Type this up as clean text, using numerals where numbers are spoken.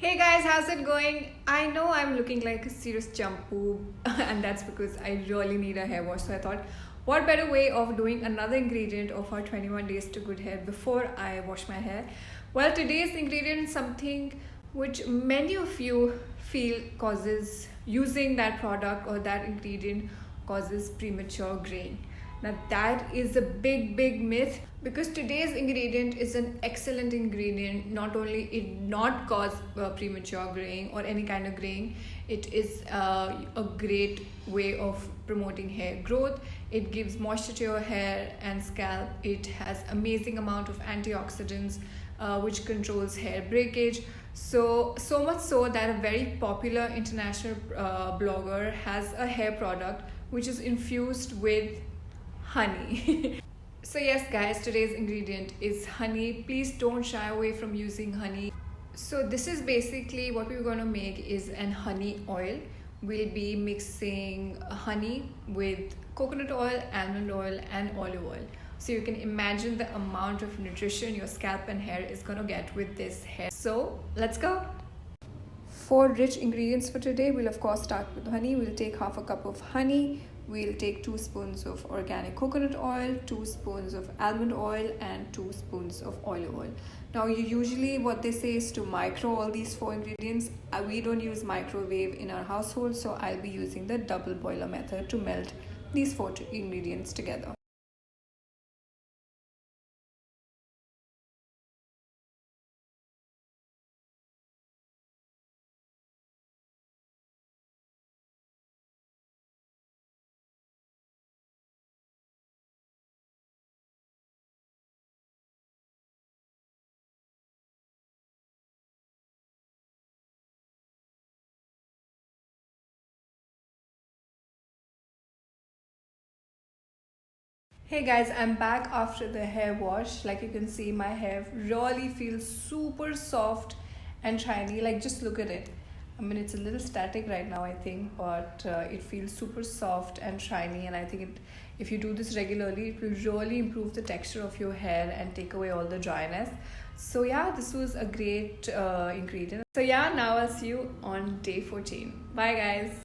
Hey guys, how's it going? I know I'm looking like a serious shampoo, and that's because I really need a hair wash. So I thought, what better way of doing another ingredient of our 21 days to good hair before I wash my hair? Well, today's ingredient is something which many of you feel causes using that product or that ingredient causes premature graying. Now that is a big myth because today's ingredient is an excellent ingredient. Not only it not cause premature graying or any kind of graying, it is a great way of promoting hair growth. It gives moisture to your hair and scalp. It has amazing amount of antioxidants which controls hair breakage. So much so that a very popular international blogger has a hair product which is infused with honey. So yes guys, today's ingredient is honey. Please don't shy away from using honey. So this is basically what we're going to make is an honey oil. We'll be mixing honey with coconut oil, almond oil and olive oil. So you can imagine the amount of nutrition your scalp and hair is going to get with this hair. So let's go. For rich ingredients for today, we'll of course start with honey. We'll take half a cup of honey. We'll take 2 spoons of organic coconut oil, 2 spoons of almond oil and 2 spoons of olive oil. Now usually what they say is to micro all these 4 ingredients. We don't use microwave in our household, so I'll be using the double boiler method to melt these 4 ingredients together. Hey guys, I'm back after the hair wash. Like you can see, my hair really feels super soft and shiny. Like just look at it. I mean, it's a little static right now, I think, but it feels super soft and shiny. And I think if you do this regularly, it will really improve the texture of your hair and take away all the dryness. So yeah, this was a great ingredient. So yeah, now I'll see you on day 14. Bye guys.